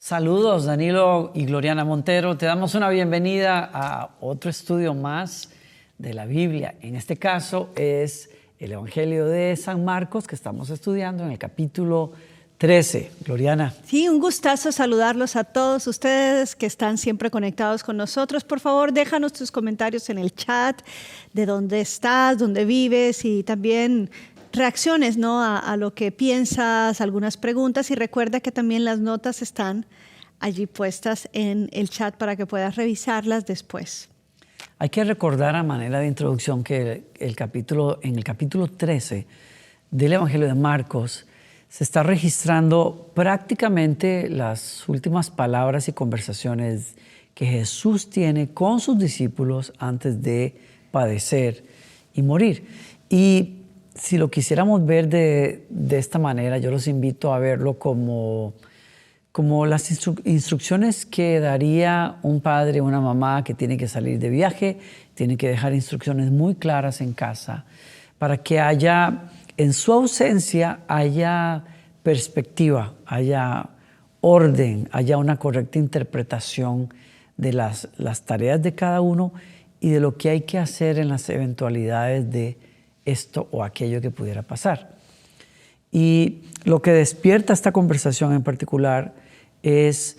Saludos, Danilo y Gloriana Montero. Te damos una bienvenida a otro estudio más de la Biblia. En este caso es el Evangelio de San Marcos que estamos estudiando en el capítulo 13. Gloriana. Sí, un gustazo saludarlos a todos ustedes que están siempre conectados con nosotros. Por favor, déjanos tus comentarios en el chat de dónde estás, dónde vives y también reacciones, ¿no? a lo que piensas, algunas preguntas, y recuerda que también las notas están allí puestas en el chat para que puedas revisarlas después. Hay que recordar a manera de introducción que en el capítulo 13 del Evangelio de Marcos se está registrando prácticamente las últimas palabras y conversaciones que Jesús tiene con sus discípulos antes de padecer y morir. Y si lo quisiéramos ver de esta manera, yo los invito a verlo como las instrucciones que daría un padre o una mamá que tiene que salir de viaje, tiene que dejar instrucciones muy claras en casa para que haya, en su ausencia, haya perspectiva, haya orden, haya una correcta interpretación de las tareas de cada uno y de lo que hay que hacer en las eventualidades de esto o aquello que pudiera pasar. Y lo que despierta esta conversación en particular es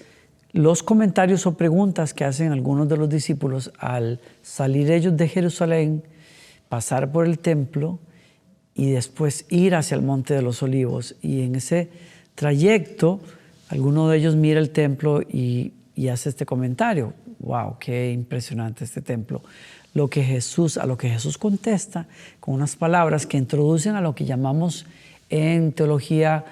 los comentarios o preguntas que hacen algunos de los discípulos al salir ellos de Jerusalén, pasar por el templo y después ir hacia el Monte de los Olivos. Y en ese trayecto, alguno de ellos mira el templo y hace este comentario: ¡wow, qué impresionante este templo! A lo que Jesús contesta con unas palabras que introducen a lo que llamamos en teología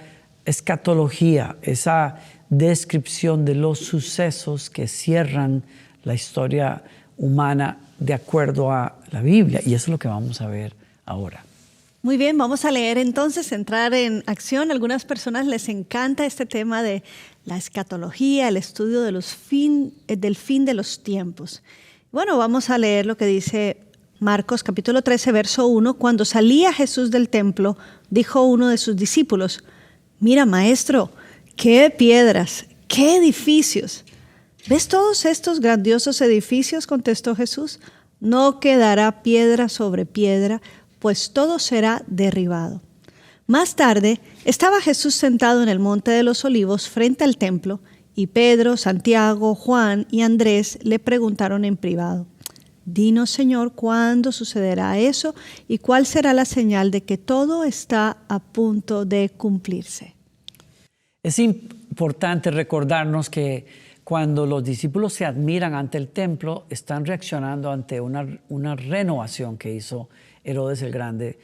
escatología, esa descripción de los sucesos que cierran la historia humana de acuerdo a la Biblia. Y eso es lo que vamos a ver ahora. Muy bien, vamos a leer entonces, entrar en acción. A algunas personas les encanta este tema de la escatología, el estudio de del fin de los tiempos. Bueno, vamos a leer lo que dice Marcos capítulo 13, verso 1. Cuando salía Jesús del templo, dijo uno de sus discípulos: «Mira, maestro, qué piedras, qué edificios. ¿Ves todos estos grandiosos edificios?», contestó Jesús. «No quedará piedra sobre piedra, pues todo será derribado». Más tarde, estaba Jesús sentado en el Monte de los Olivos frente al templo, y Pedro, Santiago, Juan y Andrés le preguntaron en privado: «Dinos, Señor, ¿cuándo sucederá eso y cuál será la señal de que todo está a punto de cumplirse?». Es importante recordarnos que cuando los discípulos se admiran ante el templo, están reaccionando ante una renovación que hizo Herodes el Grande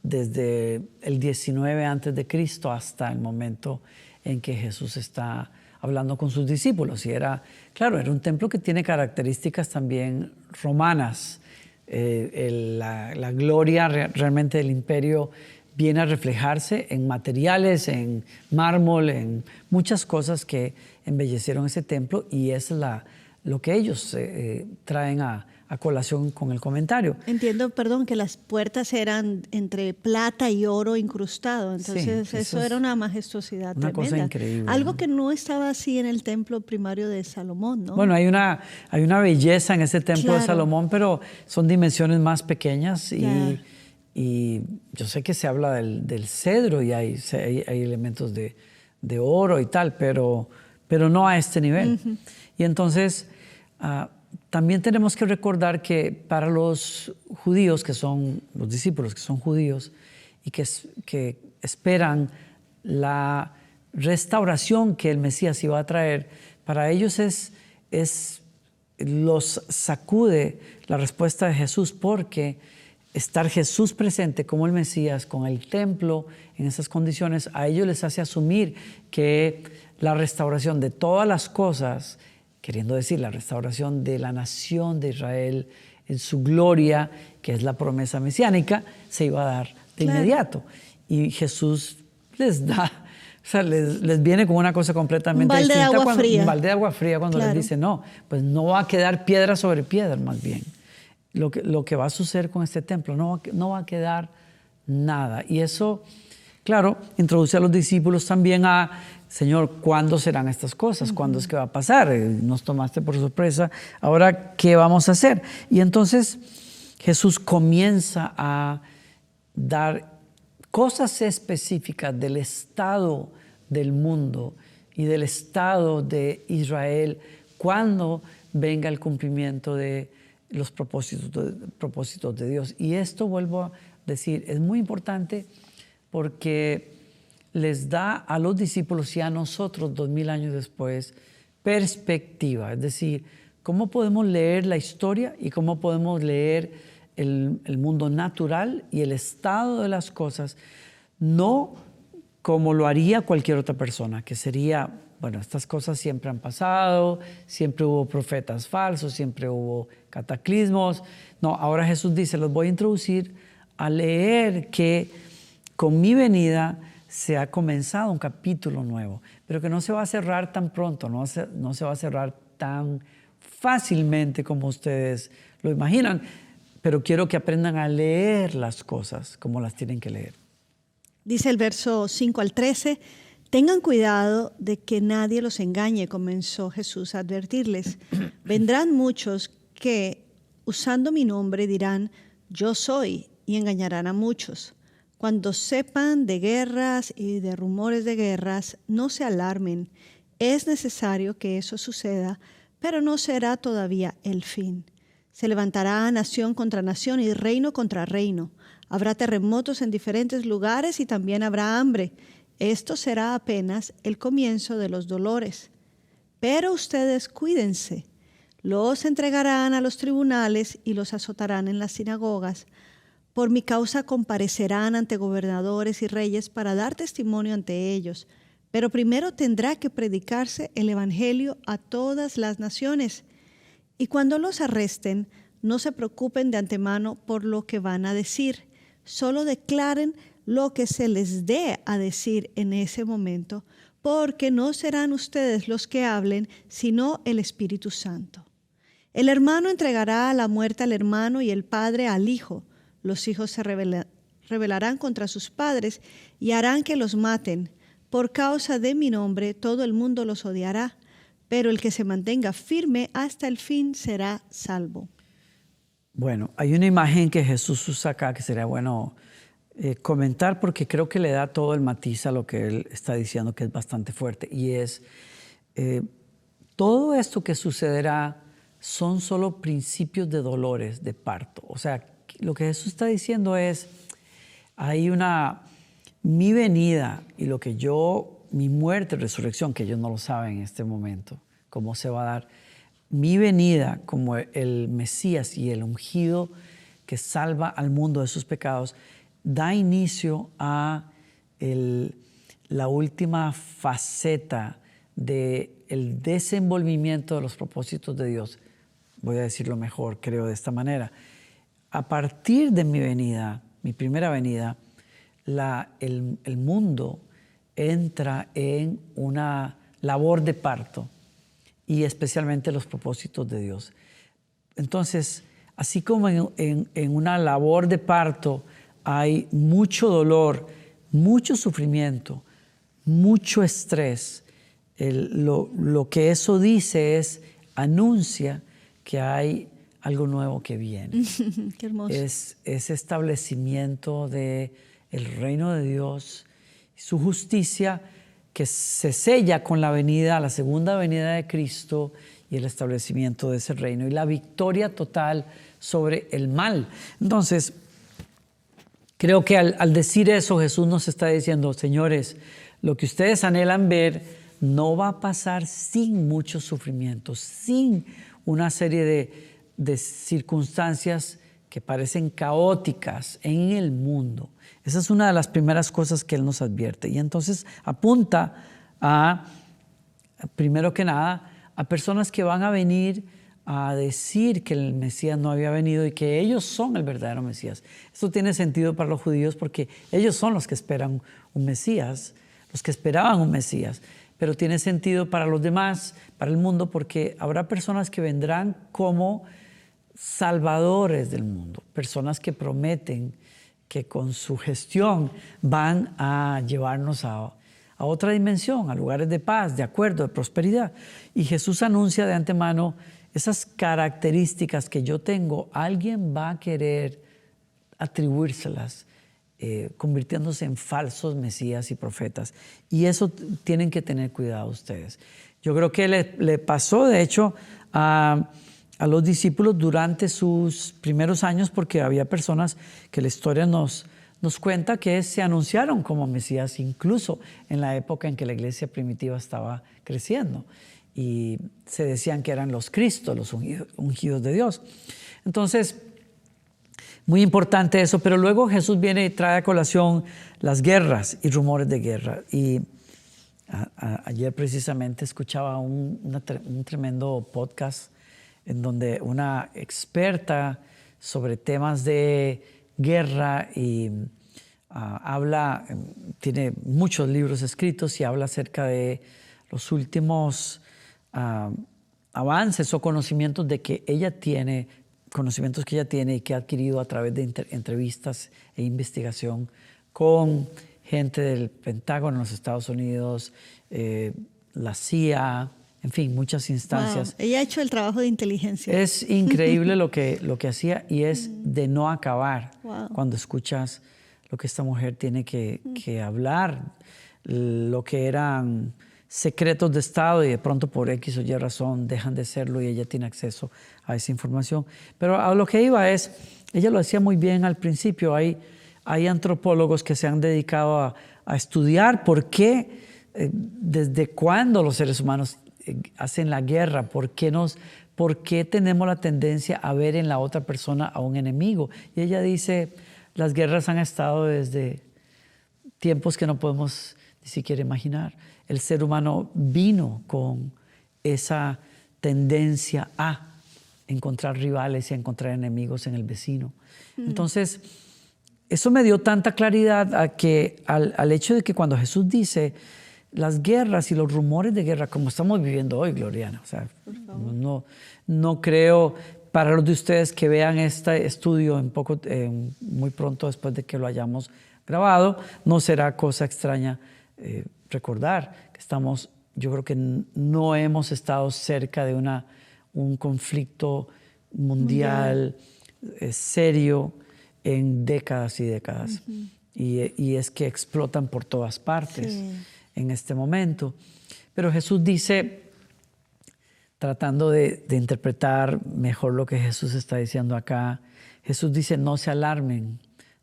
desde el 19 a.C. hasta el momento en que Jesús está hablando con sus discípulos. Y era un templo que tiene características también romanas. La gloria realmente del imperio viene a reflejarse en materiales, en mármol, en muchas cosas que embellecieron ese templo, y es lo que ellos traen a colación con el comentario. Entiendo, que las puertas eran entre plata y oro incrustado, entonces sí, eso era una majestuosidad una tremenda. Cosa increíble. Algo que no estaba así en el templo primario de Salomón, ¿no? Bueno, hay una belleza en ese templo de Salomón, pero son dimensiones más pequeñas y yo sé que se habla del cedro y hay elementos de oro y tal, pero no a este nivel. Uh-huh. Y entonces también tenemos que recordar que para los judíos, que son los discípulos que son judíos y que esperan la restauración que el Mesías iba a traer, para ellos los sacude la respuesta de Jesús, porque estar Jesús presente como el Mesías, con el templo en esas condiciones, a ellos les hace asumir que la restauración de todas las cosas, queriendo decir la restauración de la nación de Israel en su gloria, que es la promesa mesiánica, se iba a dar de inmediato. Y Jesús les da, les viene con una cosa completamente distinta. Un balde de agua fría cuando les dice: no, pues no va a quedar piedra sobre piedra, más bien. Lo que va a suceder con este templo, no va a quedar nada. Y eso Claro, introduce a los discípulos también a, Señor, ¿cuándo serán estas cosas? ¿Cuándo es que va a pasar? Nos tomaste por sorpresa. Ahora, ¿qué vamos a hacer? Y entonces Jesús comienza a dar cosas específicas del estado del mundo y del estado de Israel cuando venga el cumplimiento de los propósitos de Dios. Y esto, vuelvo a decir, es muy importante porque les da a los discípulos y a nosotros 2000 años después perspectiva, es decir, cómo podemos leer la historia y cómo podemos leer el mundo natural y el estado de las cosas, no como lo haría cualquier otra persona, que sería, bueno, estas cosas siempre han pasado, siempre hubo profetas falsos, siempre hubo cataclismos. No, ahora Jesús dice, los voy a introducir a leer que con mi venida se ha comenzado un capítulo nuevo, pero que no se va a cerrar tan pronto, no se va a cerrar tan fácilmente como ustedes lo imaginan, pero quiero que aprendan a leer las cosas como las tienen que leer. Dice el verso 5 al 13, tengan cuidado de que nadie los engañe, comenzó Jesús a advertirles. Vendrán muchos que, usando mi nombre, dirán, yo soy, y engañarán a muchos. Cuando sepan de guerras y de rumores de guerras, no se alarmen. Es necesario que eso suceda, pero no será todavía el fin. Se levantará nación contra nación y reino contra reino. Habrá terremotos en diferentes lugares y también habrá hambre. Esto será apenas el comienzo de los dolores. Pero ustedes cuídense. Los entregarán a los tribunales y los azotarán en las sinagogas. Por mi causa comparecerán ante gobernadores y reyes para dar testimonio ante ellos. Pero primero tendrá que predicarse el evangelio a todas las naciones. Y cuando los arresten, no se preocupen de antemano por lo que van a decir. Solo declaren lo que se les dé a decir en ese momento, porque no serán ustedes los que hablen, sino el Espíritu Santo. El hermano entregará a la muerte al hermano y el padre al hijo. Los hijos se rebelarán contra sus padres y harán que los maten. Por causa de mi nombre, todo el mundo los odiará, pero el que se mantenga firme hasta el fin será salvo. Bueno, hay una imagen que Jesús usa acá que sería bueno comentar porque creo que le da todo el matiz a lo que él está diciendo, que es bastante fuerte. Y es, todo esto que sucederá son solo principios de dolores, de parto. O sea, lo que Jesús está diciendo es, mi venida y mi muerte y resurrección, que ellos no lo saben en este momento, cómo se va a dar. Mi venida como el Mesías y el ungido que salva al mundo de sus pecados, da inicio a la última faceta del desenvolvimiento de los propósitos de Dios. Voy a decirlo mejor, creo, de esta manera. A partir de mi venida, mi primera venida, el mundo entra en una labor de parto y especialmente los propósitos de Dios. Entonces, así como en una labor de parto hay mucho dolor, mucho sufrimiento, mucho estrés, lo que eso dice anuncia que hay algo nuevo que viene. Qué hermoso. Es establecimiento del reino de Dios, su justicia que se sella con la segunda venida de Cristo y el establecimiento de ese reino y la victoria total sobre el mal. Entonces, creo que al decir eso, Jesús nos está diciendo, señores, lo que ustedes anhelan ver no va a pasar sin mucho sufrimiento, sin una serie de circunstancias que parecen caóticas en el mundo. Esa es una de las primeras cosas que Él nos advierte. Y entonces apunta primero que nada, a personas que van a venir a decir que el Mesías no había venido y que ellos son el verdadero Mesías. Esto tiene sentido para los judíos porque ellos son los que esperan un Mesías, los que esperaban un Mesías. Pero tiene sentido para los demás, para el mundo, porque habrá personas que vendrán como salvadores del mundo, personas que prometen que con su gestión van a llevarnos a otra dimensión, a lugares de paz, de acuerdo, de prosperidad. Y Jesús anuncia de antemano esas características que yo tengo, alguien va a querer atribuírselas, convirtiéndose en falsos mesías y profetas. Y eso tienen que tener cuidado ustedes. Yo creo que le pasó, de hecho, a los discípulos durante sus primeros años, porque había personas que la historia nos cuenta que se anunciaron como mesías, incluso en la época en que la iglesia primitiva estaba creciendo. Y se decían que eran los Cristos, los ungidos de Dios. Entonces, muy importante eso, pero luego Jesús viene y trae a colación las guerras y rumores de guerra. Y ayer precisamente escuchaba un tremendo podcast en donde una experta sobre temas de guerra y habla, tiene muchos libros escritos y habla acerca de los últimos avances o conocimientos que ella tiene y que ha adquirido a través de entrevistas e investigación con gente del Pentágono en los Estados Unidos, la CIA, en fin, muchas instancias. Wow. Ella ha hecho el trabajo de inteligencia. Es increíble lo que hacía y es de no acabar. Wow. Cuando escuchas lo que esta mujer tiene que hablar, lo que eran secretos de Estado y de pronto por X o Y razón dejan de serlo y ella tiene acceso a esa información. Pero a lo que iba es, ella lo decía muy bien al principio, hay antropólogos que se han dedicado a estudiar por qué, desde cuándo los seres humanos hacen la guerra, por qué tenemos la tendencia a ver en la otra persona a un enemigo. Y ella dice, las guerras han estado desde tiempos que no podemos ni siquiera imaginar. El ser humano vino con esa tendencia a encontrar rivales y a encontrar enemigos en el vecino. Entonces, eso me dio tanta claridad al hecho de que cuando Jesús dice las guerras y los rumores de guerra, como estamos viviendo hoy, Gloriana, o sea, no creo, para los de ustedes que vean este estudio muy pronto después de que lo hayamos grabado, no será cosa extraña recordar que yo creo que no hemos estado cerca de un conflicto mundial serio en décadas y décadas. Y es que explotan por todas partes en este momento. Pero Jesús dice, tratando de interpretar mejor lo que Jesús está diciendo acá, Jesús dice, no se alarmen,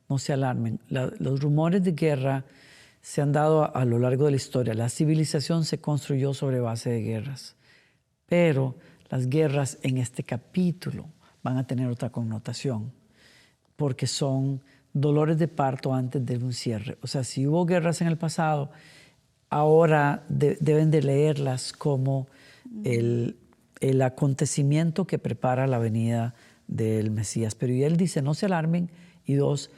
no se alarmen. Los rumores de guerra se han dado a lo largo de la historia. La civilización se construyó sobre base de guerras. Pero las guerras en este capítulo van a tener otra connotación, porque son dolores de parto antes de un cierre. O sea, si hubo guerras en el pasado, ahora deben de leerlas como el acontecimiento que prepara la venida del Mesías. Pero y él dice, no se alarmen, y dos,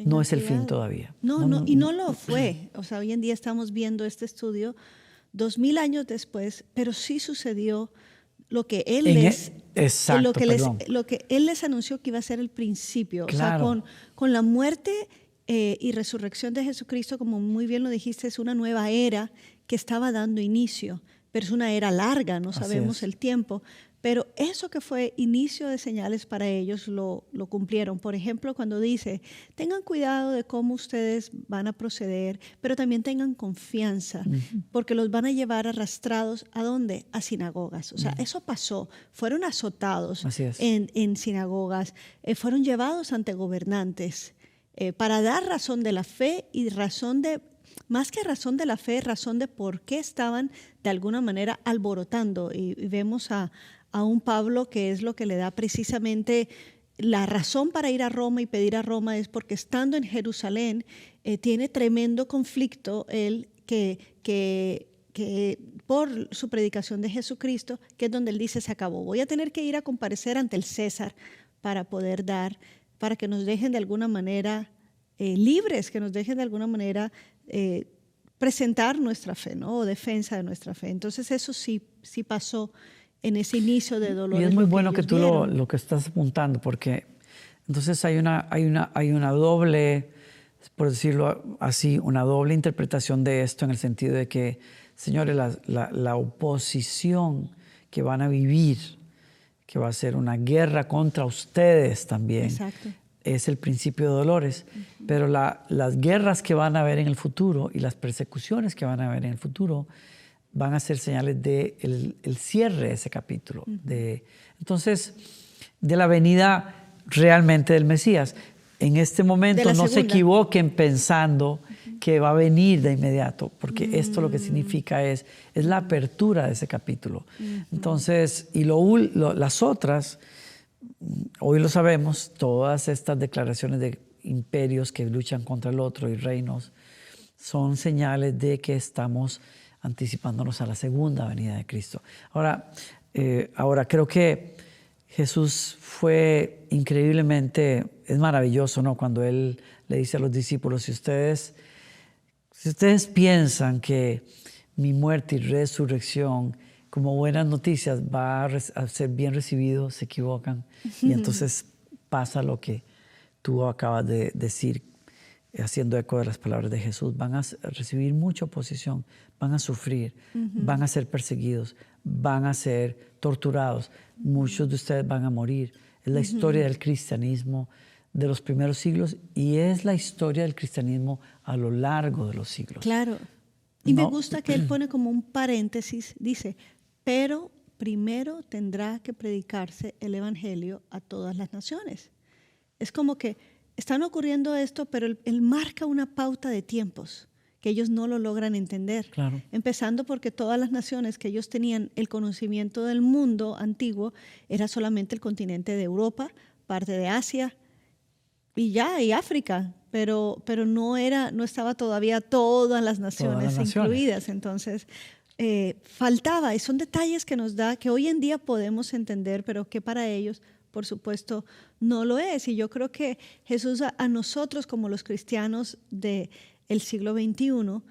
no es el fin todavía. Y no lo fue. O sea, hoy en día estamos viendo este estudio 2000 años después, pero sí sucedió lo que él lo que él les anunció que iba a ser el principio. Claro. O sea, con la muerte y resurrección de Jesucristo, como muy bien lo dijiste, es una nueva era que estaba dando inicio, pero es una era larga, no sabemos el tiempo. Pero eso que fue inicio de señales para ellos lo cumplieron. Por ejemplo, cuando dice, tengan cuidado de cómo ustedes van a proceder, pero también tengan confianza, porque los van a llevar arrastrados, ¿a dónde? A sinagogas. O sea, eso pasó. Fueron azotados en sinagogas, fueron llevados ante gobernantes para dar razón de la fe y más que razón de la fe, razón de por qué estaban de alguna manera alborotando. Y vemos a un Pablo que es lo que le da precisamente la razón para ir a Roma y pedir a Roma, es porque estando en Jerusalén tiene tremendo conflicto él que por su predicación de Jesucristo, que es donde él dice, se acabó, voy a tener que ir a comparecer ante el César para que nos dejen de alguna manera libres, que nos dejen de alguna manera presentar nuestra fe, ¿no? O defensa de nuestra fe. Entonces eso sí pasó en ese inicio de dolor. Y es muy bueno que tú lo que estás apuntando, porque entonces hay una doble por decirlo así, una doble interpretación de esto en el sentido de que, señores, la oposición que van a vivir, que va a ser una guerra contra ustedes también, Exacto. es el principio de dolores. Pero las guerras que van a haber en el futuro y las persecuciones que van a haber en el futuro van a ser señales de el cierre de ese capítulo. Entonces, de la venida realmente del Mesías. En este momento no se equivoquen pensando que va a venir de inmediato, porque esto lo que significa es la apertura de ese capítulo. Entonces, y las otras, hoy lo sabemos, todas estas declaraciones de imperios que luchan contra el otro y reinos son señales de que estamos anticipándonos a la segunda venida de Cristo. Ahora creo que Jesús fue increíblemente, es maravilloso, ¿no? Cuando Él le dice a los discípulos, si ustedes piensan que mi muerte y resurrección como buenas noticias va a ser bien recibido, se equivocan. Y entonces pasa lo que tú acabas de decir, haciendo eco de las palabras de Jesús. Van a recibir mucha oposición, van a sufrir, van a ser perseguidos, van a ser torturados. Muchos de ustedes van a morir. Es la historia del cristianismo de los primeros siglos y es la historia del cristianismo a lo largo de los siglos. Claro. Y me gusta que él pone como un paréntesis, dice, pero primero tendrá que predicarse el evangelio a todas las naciones. Es como que están ocurriendo esto, pero él marca una pauta de tiempos que ellos no lo logran entender. Claro. Empezando porque todas las naciones que ellos tenían el conocimiento del mundo antiguo era solamente el continente de Europa, parte de Asia y África, pero no estaba todavía todas las naciones incluidas. Entonces faltaba, y son detalles que nos da que hoy en día podemos entender, pero que para ellos, por supuesto, no lo es. Y yo creo que Jesús a nosotros como los cristianos del siglo XXI,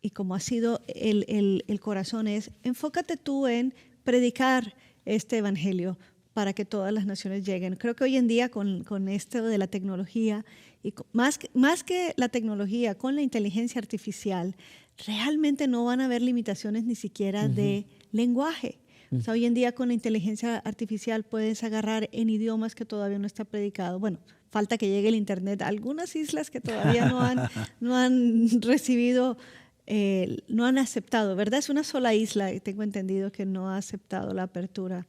y como ha sido el corazón, es enfócate tú en predicar este evangelio para que todas las naciones lleguen. Creo que hoy en día con esto de la tecnología, y más que la tecnología, con la inteligencia artificial, realmente no van a haber limitaciones ni siquiera de lenguaje. O sea, hoy en día con la inteligencia artificial puedes agarrar en idiomas que todavía no está predicado. Bueno, falta que llegue el internet a algunas islas que todavía no han recibido, no han aceptado, ¿verdad? Es una sola isla, tengo entendido, que no ha aceptado la apertura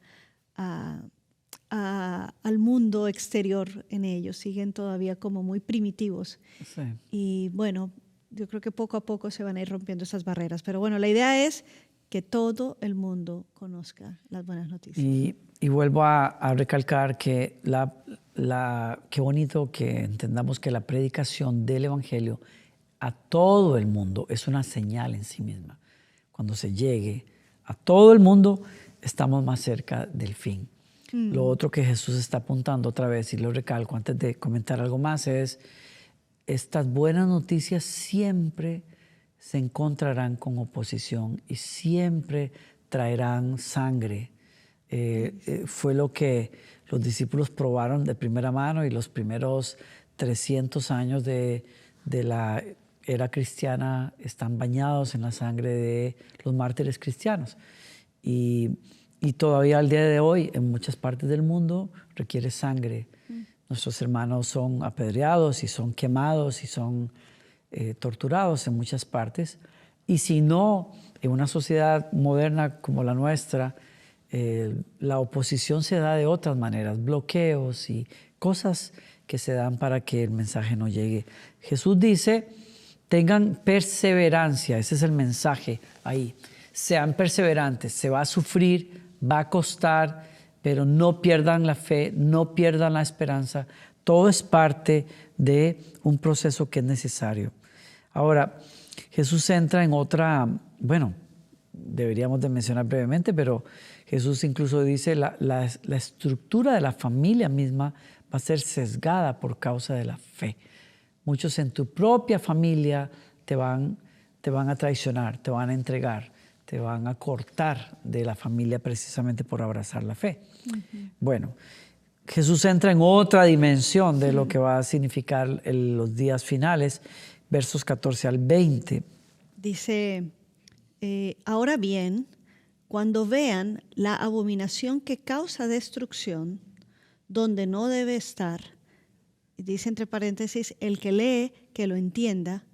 al mundo exterior en ellos. Siguen todavía como muy primitivos. Sí. Y bueno, yo creo que poco a poco se van a ir rompiendo esas barreras. Pero bueno, la idea es que todo el mundo conozca las buenas noticias. Y vuelvo a recalcar que qué bonito que entendamos que la predicación del Evangelio a todo el mundo es una señal en sí misma. Cuando se llegue a todo el mundo, estamos más cerca del fin. Lo otro que Jesús está apuntando otra vez, y lo recalco antes de comentar algo más, es estas buenas noticias siempre se encontrarán con oposición y siempre traerán sangre. Fue lo que los discípulos probaron de primera mano, y los primeros 300 años de la era cristiana están bañados en la sangre de los mártires cristianos. Y todavía al día de hoy, en muchas partes del mundo, requiere sangre. Nuestros hermanos son apedreados y son quemados y son torturados en muchas partes. Y si no, en una sociedad moderna como la nuestra, la oposición se da de otras maneras, bloqueos y cosas que se dan para que el mensaje no llegue. Jesús dice, tengan perseverancia, ese es el mensaje ahí. Sean perseverantes, se va a sufrir, va a costar, pero no pierdan la fe, no pierdan la esperanza. Todo es parte de un proceso que es necesario. Ahora, Jesús entra en otra, bueno, deberíamos de mencionar brevemente, pero Jesús incluso dice la estructura de la familia misma va a ser sesgada por causa de la fe. Muchos en tu propia familia te van a traicionar, te van a entregar, te van a cortar de la familia precisamente por abrazar la fe. Bueno, Jesús entra en otra dimensión de lo que va a significar los días finales, versos 14 al 20. Dice, ahora bien, cuando vean la abominación que causa destrucción, donde no debe estar, dice entre paréntesis, el que lee, que lo entienda,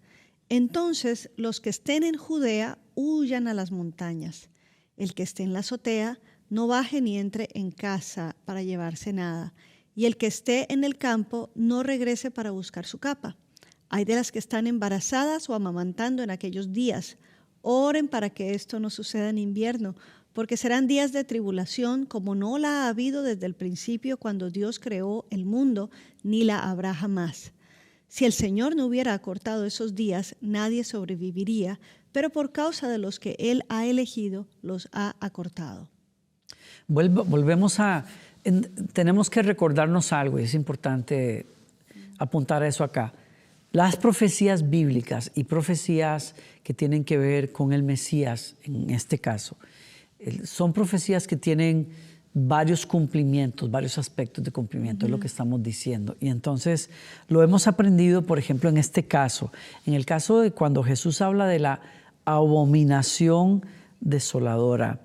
entonces los que estén en Judea huyan a las montañas. El que esté en la azotea no baje ni entre en casa para llevarse nada. Y el que esté en el campo no regrese para buscar su capa. Hay de las que están embarazadas o amamantando en aquellos días. Oren para que esto no suceda en invierno, porque serán días de tribulación como no la ha habido desde el principio cuando Dios creó el mundo, ni la habrá jamás. Si el Señor no hubiera acortado esos días, nadie sobreviviría, pero por causa de los que Él ha elegido, los ha acortado. Volvemos tenemos que recordarnos algo, y es importante apuntar a eso acá. Las profecías bíblicas y profecías que tienen que ver con el Mesías, en este caso, son profecías que tienen varios cumplimientos, varios aspectos de cumplimiento, es lo que estamos diciendo. Y entonces lo hemos aprendido, por ejemplo, en este caso. En el caso de cuando Jesús habla de la abominación desoladora,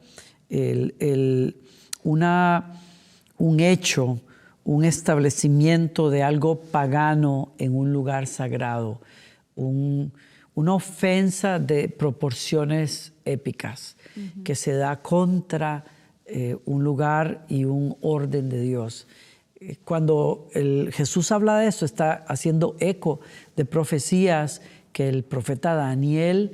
un hecho, un establecimiento de algo pagano en un lugar sagrado, una ofensa de proporciones épicas que se da contra un lugar y un orden de Dios. Cuando Jesús habla de esto, está haciendo eco de profecías que el profeta Daniel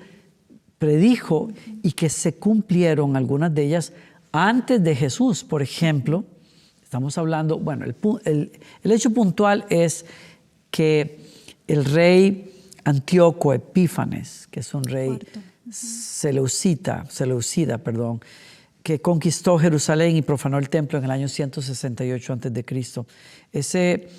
predijo y que se cumplieron, algunas de ellas, antes de Jesús. Por ejemplo, estamos hablando, bueno, el hecho puntual es que el rey Antíoco Epífanes, que es un rey seleucida, que conquistó Jerusalén y profanó el templo en el año 168 a.C.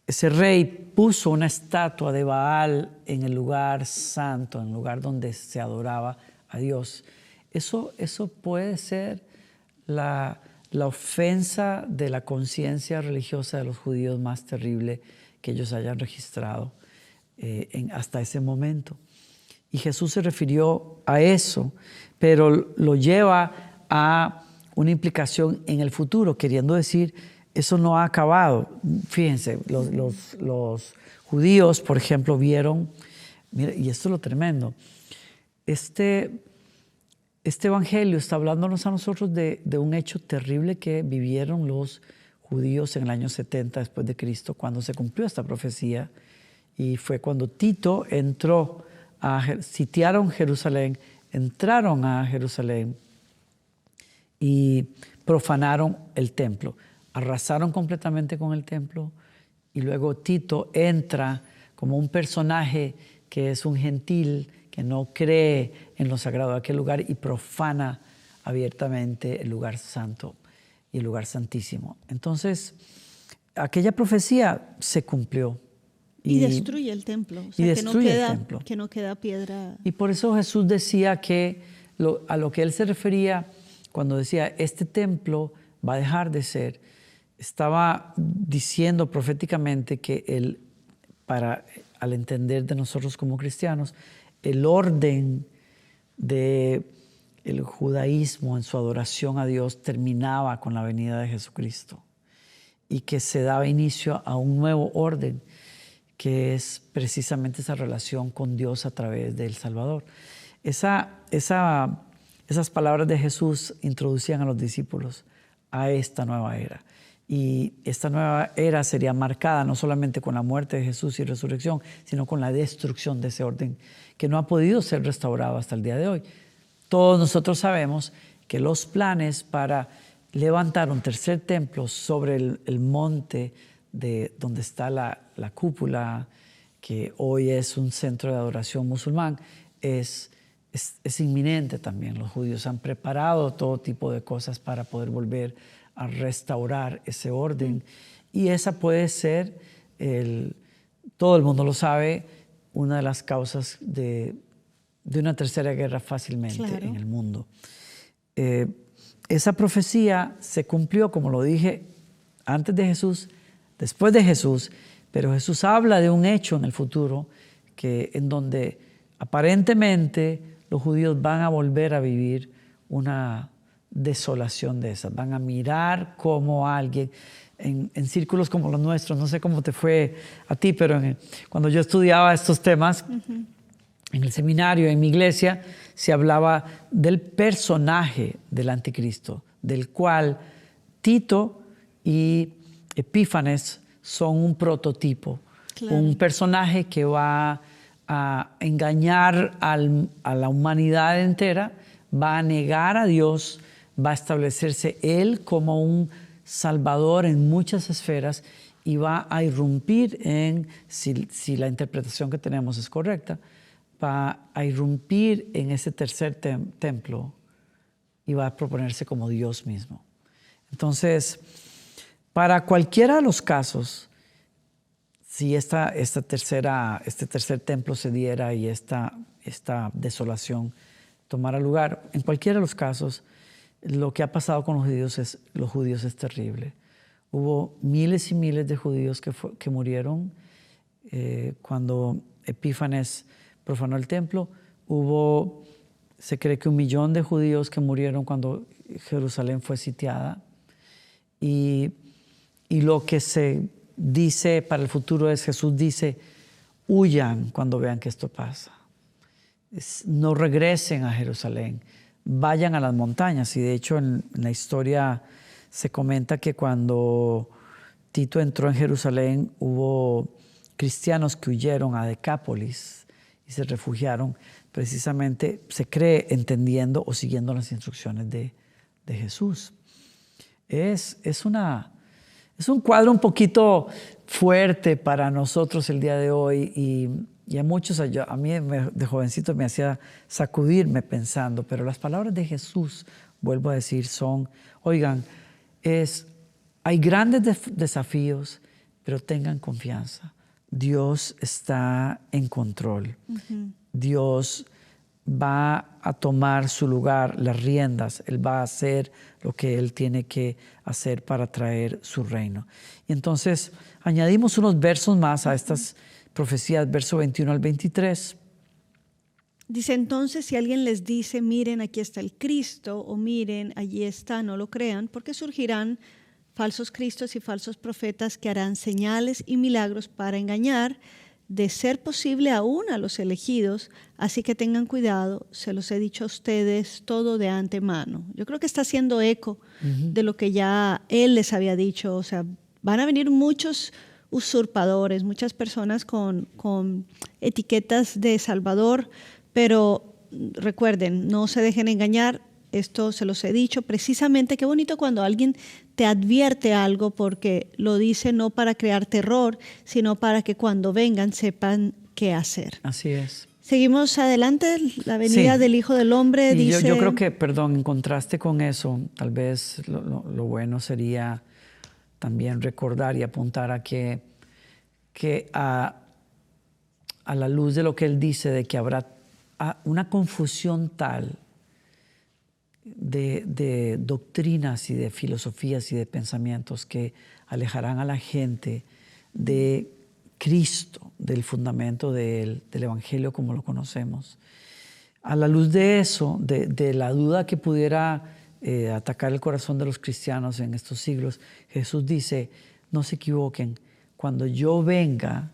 Ese rey puso una estatua de Baal en el lugar santo, en el lugar donde se adoraba a Dios. Eso puede ser la ofensa de la conciencia religiosa de los judíos más terrible que ellos hayan registrado hasta ese momento. Y Jesús se refirió a eso, pero lo lleva a una implicación en el futuro, queriendo decir, eso no ha acabado. Fíjense, los judíos, por ejemplo, vieron, mira, y esto es lo tremendo, este evangelio está hablándonos a nosotros de un hecho terrible que vivieron los judíos en el año 70 después de Cristo, cuando se cumplió esta profecía, y fue cuando Tito sitiaron Jerusalén, entraron a Jerusalén y profanaron el templo, arrasaron completamente con el templo, y luego Tito entra como un personaje que es un gentil, que no cree en lo sagrado de aquel lugar y profana abiertamente el lugar santo y el lugar santísimo. Entonces, aquella profecía se cumplió. Y destruye el templo, o sea, que no queda piedra. Y por eso Jesús decía que a lo que él se refería cuando decía, este templo va a dejar de ser, estaba diciendo proféticamente que al entender de nosotros como cristianos, el orden del judaísmo en su adoración a Dios terminaba con la venida de Jesucristo y que se daba inicio a un nuevo orden, que es precisamente esa relación con Dios a través del Salvador. Esas palabras de Jesús introducían a los discípulos a esta nueva era. Y esta nueva era sería marcada no solamente con la muerte de Jesús y resurrección, sino con la destrucción de ese orden que no ha podido ser restaurado hasta el día de hoy. Todos nosotros sabemos que los planes para levantar un tercer templo sobre el monte donde está la cúpula, que hoy es un centro de adoración musulmán, es inminente también. Los judíos han preparado todo tipo de cosas para poder volver a restaurar ese orden. Y esa puede ser, todo el mundo lo sabe, una de las causas de una tercera guerra fácilmente en el mundo. esa profecía se cumplió, como lo dije, antes de Jesús, después de Jesús, pero Jesús habla de un hecho en el futuro en donde aparentemente los judíos van a volver a vivir una desolación de esas. Van a mirar como alguien en círculos como los nuestros. No sé cómo te fue a ti, pero cuando yo estudiaba estos temas, en el seminario, en mi iglesia, se hablaba del personaje del anticristo, del cual Tito y Epífanes son un prototipo. Claro. Un personaje que va a engañar a la humanidad entera, va a negar a Dios, va a establecerse Él como un salvador en muchas esferas y va a irrumpir si la interpretación que tenemos es correcta, va a irrumpir en ese tercer templo y va a proponerse como Dios mismo. Entonces, para cualquiera de los casos, si este tercer templo se diera y esta desolación tomara lugar, en cualquiera de los casos, lo que ha pasado con los judíos es terrible. Hubo miles y miles de judíos que murieron cuando Epífanes profanó el templo. Se cree que 1 millón de judíos que murieron cuando Jerusalén fue sitiada. Y lo que se dice para el futuro es, Jesús dice, huyan cuando vean que esto pasa. No regresen a Jerusalén, vayan a las montañas. Y de hecho en la historia se comenta que cuando Tito entró en Jerusalén hubo cristianos que huyeron a Decápolis y se refugiaron precisamente, se cree, entendiendo o siguiendo las instrucciones de Jesús. Es un cuadro un poquito fuerte para nosotros el día de hoy y a muchos, a mí de jovencito me hacía sacudirme pensando, pero las palabras de Jesús, vuelvo a decir, oigan, hay grandes desafíos, pero tengan confianza. Dios está en control. Uh-huh. Dios va a tomar su lugar, las riendas. Él va a hacer lo que Él tiene que hacer para traer su reino. Y entonces añadimos unos versos más a estas profecías, verso 21 al 23. Dice, entonces, si alguien les dice, miren, aquí está el Cristo, o miren, allí está, no lo crean, porque surgirán falsos cristos y falsos profetas que harán señales y milagros para engañar, de ser posible aún a los elegidos, así que tengan cuidado, se los he dicho a ustedes todo de antemano. Yo creo que está haciendo eco de lo que ya Él les había dicho, o sea, van a venir muchos usurpadores, muchas personas con etiquetas de Salvador, pero recuerden, no se dejen engañar, esto se los he dicho precisamente. Qué bonito cuando alguien te advierte algo, porque lo dice no para crear terror, sino para que cuando vengan sepan qué hacer. Así es. Seguimos adelante, la venida del Hijo del Hombre. Y dice... yo creo que, en contraste con eso, tal vez lo bueno sería también recordar y apuntar a que a la luz de lo que Él dice, de que habrá una confusión tal de doctrinas y de filosofías y de pensamientos que alejarán a la gente de Cristo, del fundamento del Evangelio como lo conocemos. A la luz de eso, de la duda que pudiera atacar el corazón de los cristianos en estos siglos, Jesús dice, no se equivoquen, cuando yo venga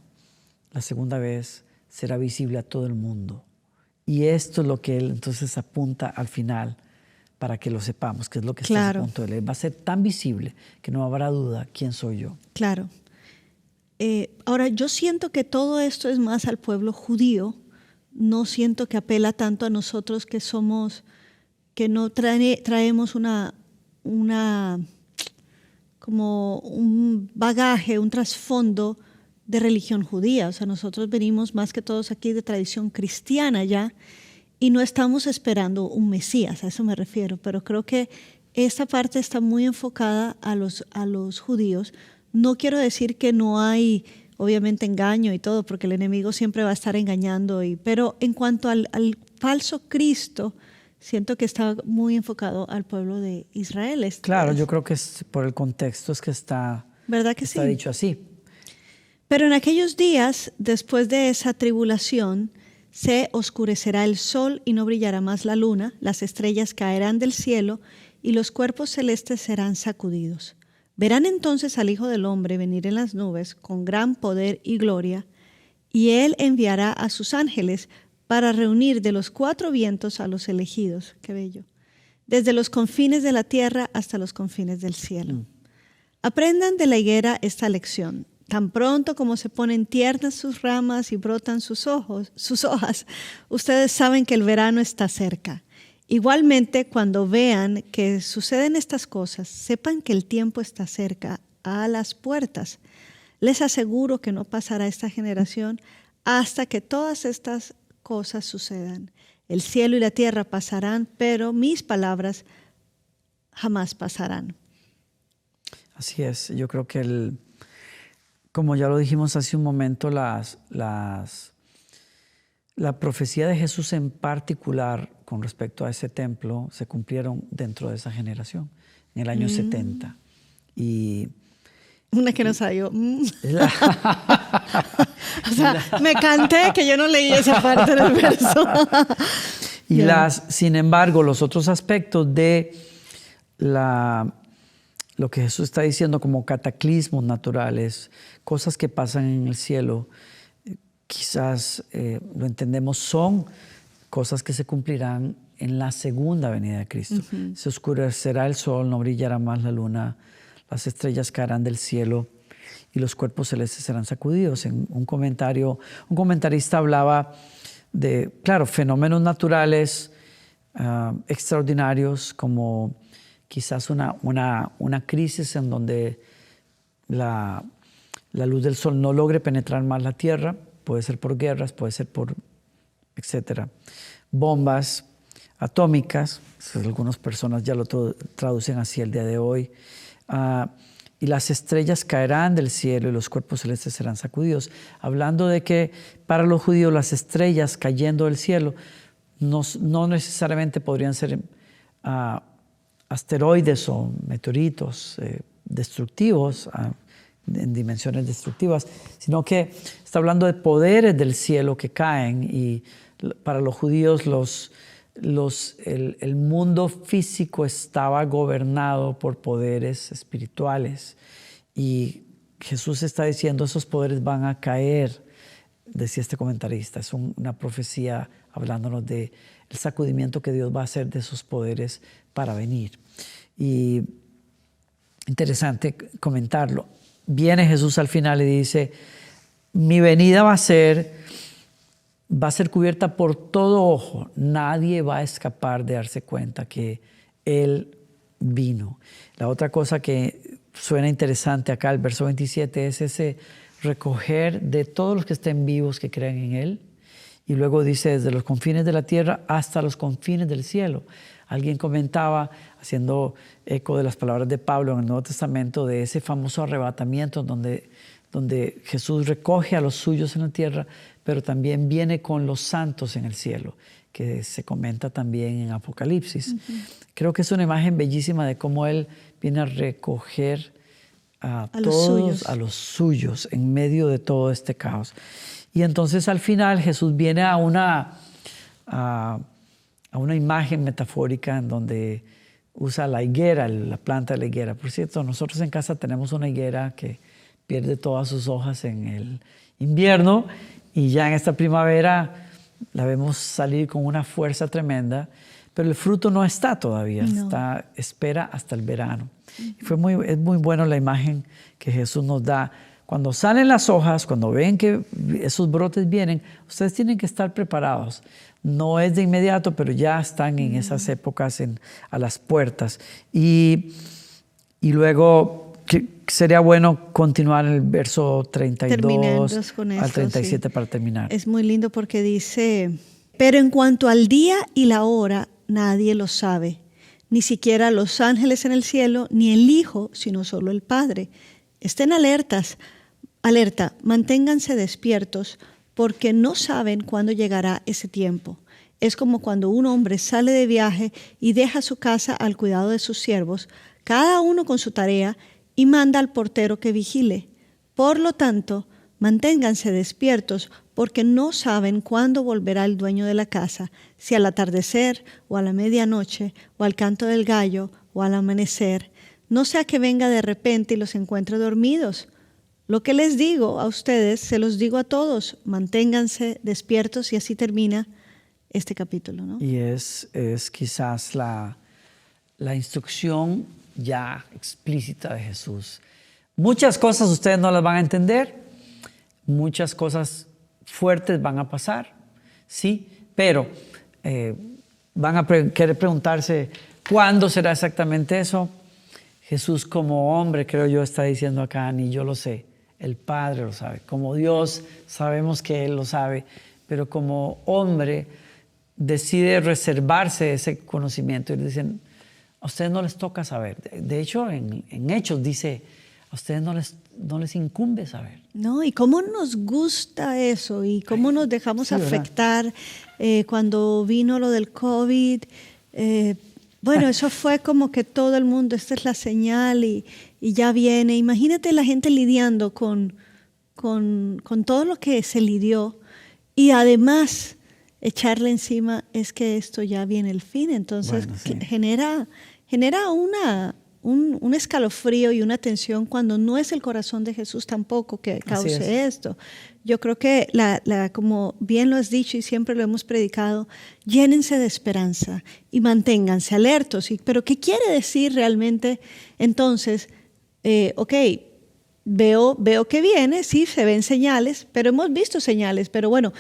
la segunda vez será visible a todo el mundo. Y esto es lo que Él entonces apunta al final, para que lo sepamos, que es lo que está a punto de leer. Va a ser tan visible que no habrá duda quién soy yo. Claro. Ahora, yo siento que todo esto es más al pueblo judío. No siento que apela tanto a nosotros que no traemos como un bagaje, un trasfondo de religión judía. O sea, nosotros venimos más que todos aquí de tradición cristiana ya, y no estamos esperando un Mesías, a eso me refiero, pero creo que esta parte está muy enfocada a los judíos. No quiero decir que no hay, obviamente, engaño y todo, porque el enemigo siempre va a estar engañando, pero en cuanto al falso Cristo, siento que está muy enfocado al pueblo de Israel. Claro, yo creo que por el contexto es que ¿Verdad que está sí? dicho así. Pero en aquellos días, después de esa tribulación, se oscurecerá el sol y no brillará más la luna, las estrellas caerán del cielo y los cuerpos celestes serán sacudidos. Verán entonces al Hijo del Hombre venir en las nubes con gran poder y gloria, y Él enviará a sus ángeles para reunir de los 4 vientos a los elegidos. Qué bello. Desde los confines de la tierra hasta los confines del cielo. Aprendan de la higuera esta lección. Tan pronto como se ponen tiernas sus ramas y brotan sus hojas, ustedes saben que el verano está cerca. Igualmente, cuando vean que suceden estas cosas, sepan que el tiempo está cerca, a las puertas. Les aseguro que no pasará esta generación hasta que todas estas cosas sucedan. El cielo y la tierra pasarán, pero mis palabras jamás pasarán. Así es. Yo creo que como ya lo dijimos hace un momento, la profecía de Jesús en particular con respecto a ese templo se cumplieron dentro de esa generación, en el año 70. Y una que no salió. O sea, me canté que yo no leí esa parte del verso. Y sin embargo, los otros aspectos de lo que Jesús está diciendo como cataclismos naturales, cosas que pasan en el cielo, quizás lo entendemos, son cosas que se cumplirán en la segunda venida de Cristo. Se oscurecerá el sol, no brillará más la luna, las estrellas caerán del cielo y los cuerpos celestes serán sacudidos. En un comentarista hablaba de, claro, fenómenos naturales extraordinarios, como quizás una crisis en donde la luz del sol no logre penetrar más la tierra. Puede ser por guerras, puede ser por etcétera. Bombas atómicas, algunas personas ya lo traducen así el día de hoy. Y las estrellas caerán del cielo y los cuerpos celestes serán sacudidos. Hablando de que para los judíos las estrellas cayendo del cielo no necesariamente podrían ser asteroides o meteoritos destructivos, en dimensiones destructivas, sino que está hablando de poderes del cielo que caen, y para los judíos el mundo físico estaba gobernado por poderes espirituales, y Jesús está diciendo esos poderes van a caer, decía este comentarista. Es una profecía hablándonos de el sacudimiento que Dios va a hacer de esos poderes para venir. Y interesante comentarlo. Viene Jesús al final y dice, mi venida va a ser cubierta por todo ojo. Nadie va a escapar de darse cuenta que Él vino. La otra cosa que suena interesante acá, el verso 27, es ese recoger de todos los que estén vivos, que crean en Él. Y luego dice, desde los confines de la tierra hasta los confines del cielo. Alguien comentaba, haciendo eco de las palabras de Pablo en el Nuevo Testamento, de ese famoso arrebatamiento donde Jesús recoge a los suyos en la tierra, pero también viene con los santos en el cielo, que se comenta también en Apocalipsis. Creo que es una imagen bellísima de cómo Él viene a recoger a todos, a los suyos, en medio de todo este caos. Y entonces al final Jesús viene a una imagen metafórica en donde usa la higuera, la planta de la higuera. Por cierto, nosotros en casa tenemos una higuera que pierde todas sus hojas en el invierno, y ya en esta primavera la vemos salir con una fuerza tremenda, pero el fruto no está todavía, espera hasta el verano. Y es muy bueno la imagen que Jesús nos da. Cuando salen las hojas, cuando ven que esos brotes vienen, ustedes tienen que estar preparados. No es de inmediato, pero ya están en esas épocas a las puertas. Y luego sería bueno continuar el verso 32 al 37 para terminar. Es muy lindo porque dice, pero en cuanto al día y la hora, nadie lo sabe, ni siquiera los ángeles en el cielo, ni el Hijo, sino solo el Padre. Estén alerta, manténganse despiertos, porque no saben cuándo llegará ese tiempo. es como cuando un hombre sale de viaje y deja su casa al cuidado de sus siervos, cada uno con su tarea, y manda al portero que vigile. Por lo tanto, manténganse despiertos, porque no saben cuándo volverá el dueño de la casa, si al atardecer, o a la medianoche, o al canto del gallo, o al amanecer. No sea que venga de repente y los encuentre dormidos. Lo que les digo a ustedes, se los digo a todos, manténganse despiertos, y así termina este capítulo, ¿no? Y es quizás la instrucción ya explícita de Jesús. Muchas cosas ustedes no las van a entender, muchas cosas fuertes van a pasar, sí, pero van a querer preguntarse cuándo será exactamente eso. Jesús, como hombre, creo yo, está diciendo acá, ni yo lo sé, el Padre lo sabe. Como Dios sabemos que Él lo sabe, pero como hombre decide reservarse ese conocimiento y dicen, a ustedes no les toca saber. De hecho, en Hechos dice, a ustedes no les incumbe saber. No, y cómo nos gusta eso y cómo nos dejamos afectar cuando vino lo del COVID. Bueno, eso fue como que todo el mundo, esta es la señal y ya viene. Imagínate la gente lidiando con todo lo que se lidió y además echarle encima es que esto ya viene el fin. Entonces bueno, sí, genera un escalofrío y una tensión cuando no es el corazón de Jesús tampoco que cause esto. Yo creo que, como bien lo has dicho y siempre lo hemos predicado, llénense de esperanza y manténganse alertos. Pero ¿qué quiere decir realmente? Entonces, veo que viene, sí, se ven señales, pero hemos visto señales, pero bueno,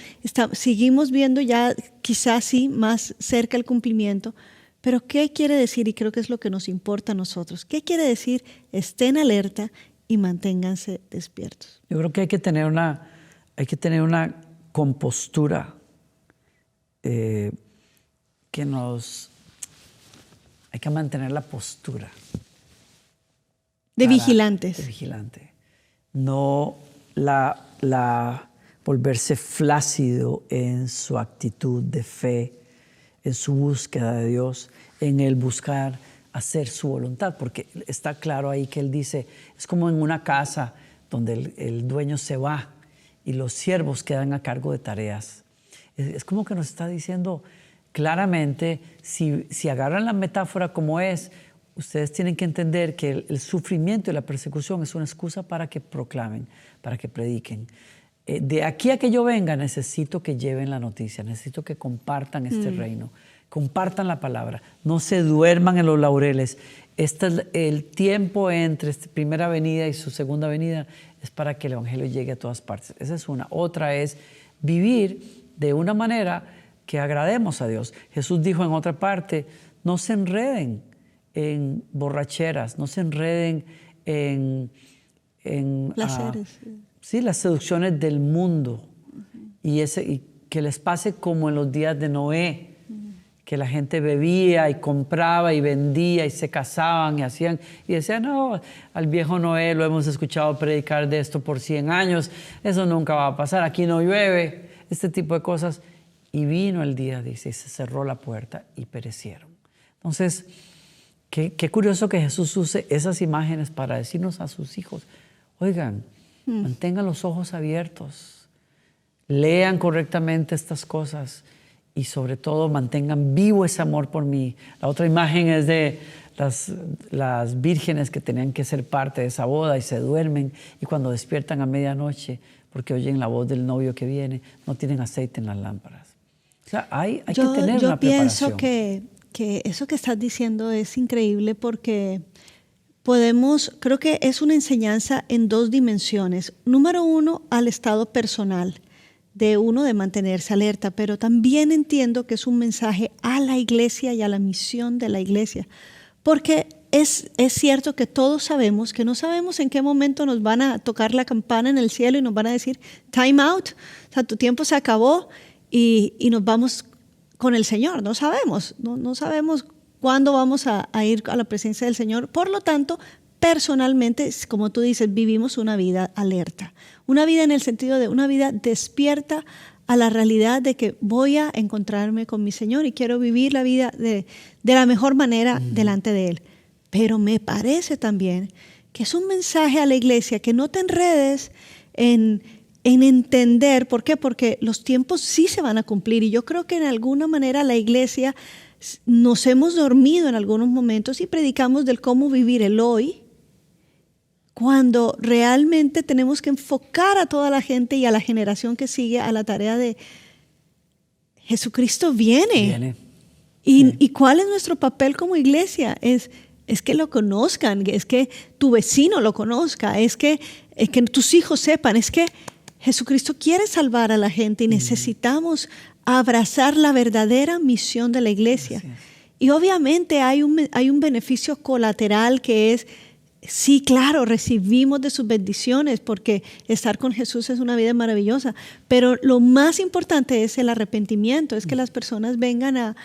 seguimos viendo ya quizás sí más cerca el cumplimiento. Pero ¿qué quiere decir? Y creo que es lo que nos importa a nosotros. ¿Qué quiere decir? Estén alerta y manténganse despiertos. Yo creo que hay que tener una compostura hay que mantener la postura. De vigilantes. De vigilante. No volverse flácido en su actitud de fe, en su búsqueda de Dios, en el buscar hacer su voluntad, porque está claro ahí que él dice, es como en una casa donde el dueño se va y los siervos quedan a cargo de tareas. Es como que nos está diciendo claramente, si agarran la metáfora como es, ustedes tienen que entender que el sufrimiento y la persecución es una excusa para que proclamen, para que prediquen. De aquí a que yo venga, necesito que lleven la noticia, necesito que compartan este reino, compartan la palabra, no se duerman en los laureles. El tiempo entre esta primera venida y su segunda venida es para que el evangelio llegue a todas partes. Esa es una. Otra es vivir de una manera que agrademos a Dios. Jesús dijo en otra parte, no se enreden en borracheras, no se enreden en placeres. Sí, las seducciones del mundo. Y que les pase como en los días de Noé, que la gente bebía y compraba y vendía y se casaban y hacían, y decían, no, al viejo Noé lo hemos escuchado predicar de esto por 100 años, eso nunca va a pasar, aquí no llueve, este tipo de cosas. Y vino el día, dice, y se cerró la puerta y perecieron. Entonces, qué curioso que Jesús use esas imágenes para decirnos a sus hijos, oigan, mantengan los ojos abiertos, lean correctamente estas cosas y sobre todo mantengan vivo ese amor por mí. La otra imagen es de las vírgenes que tenían que ser parte de esa boda y se duermen y cuando despiertan a medianoche porque oyen la voz del novio que viene, no tienen aceite en las lámparas. O sea, hay que tener una preparación. Yo pienso que eso que estás diciendo es increíble porque creo que es una enseñanza en 2 dimensiones. Número 1, al estado personal de uno de mantenerse alerta, pero también entiendo que es un mensaje a la iglesia y a la misión de la iglesia. Porque es cierto que todos sabemos que no sabemos en qué momento nos van a tocar la campana en el cielo y nos van a decir, time out, o sea, tu tiempo se acabó y nos vamos con el Señor. No sabemos, no sabemos cuándo vamos a ir a la presencia del Señor. Por lo tanto, personalmente, como tú dices, vivimos una vida alerta. Una vida en el sentido de una vida despierta a la realidad de que voy a encontrarme con mi Señor y quiero vivir la vida de la mejor manera delante de Él. Pero me parece también que es un mensaje a la iglesia que no te enredes en entender. ¿Por qué? Porque los tiempos sí se van a cumplir y yo creo que en alguna manera la iglesia nos hemos dormido en algunos momentos y predicamos del cómo vivir el hoy, cuando realmente tenemos que enfocar a toda la gente y a la generación que sigue a la tarea de Jesucristo viene. ¿Y cuál es nuestro papel como iglesia? Es que lo conozcan, es que tu vecino lo conozca, es que tus hijos sepan, es que Jesucristo quiere salvar a la gente y necesitamos abrazar la verdadera misión de la iglesia. Y obviamente hay un beneficio colateral que es, sí, claro, recibimos de sus bendiciones porque estar con Jesús es una vida maravillosa, pero lo más importante es el arrepentimiento, es que las personas vengan a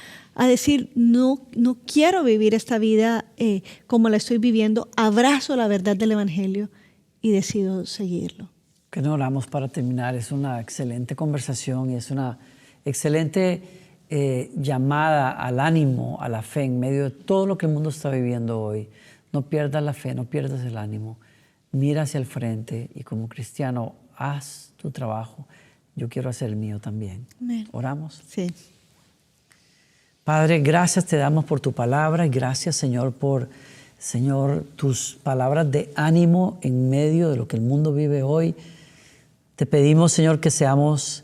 decir, no quiero vivir esta vida como la estoy viviendo, abrazo la verdad del Evangelio y decido seguirlo. Que no oramos para terminar. Es una excelente conversación y es una excelente llamada al ánimo, a la fe en medio de todo lo que el mundo está viviendo hoy. No pierdas la fe, no pierdas el ánimo. Mira hacia el frente y como cristiano, haz tu trabajo. Yo quiero hacer el mío también. Amén. ¿Oramos? Sí. Padre, gracias te damos por tu palabra y gracias, Señor, por, Señor, tus palabras de ánimo en medio de lo que el mundo vive hoy. Te pedimos, Señor, que seamos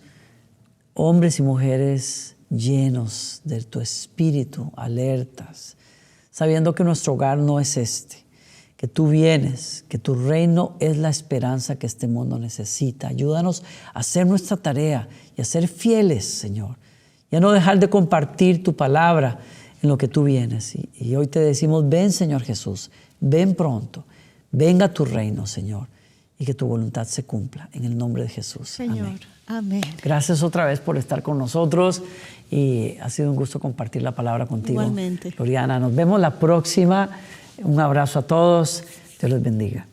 hombres y mujeres llenos de tu espíritu, alertas, sabiendo que nuestro hogar no es que tú vienes, que tu reino es la esperanza que este mundo necesita. Ayúdanos a hacer nuestra tarea y a ser fieles, Señor, y a no dejar de compartir tu palabra en lo que tú vienes. Y hoy te decimos, ven, Señor Jesús, ven pronto, venga tu reino, Señor, y que tu voluntad se cumpla. En el nombre de Jesús. Señor, amén. Gracias otra vez por estar con nosotros y ha sido un gusto compartir la palabra contigo. Igualmente. Gloriana, nos vemos la próxima. Un abrazo a todos. Dios les bendiga.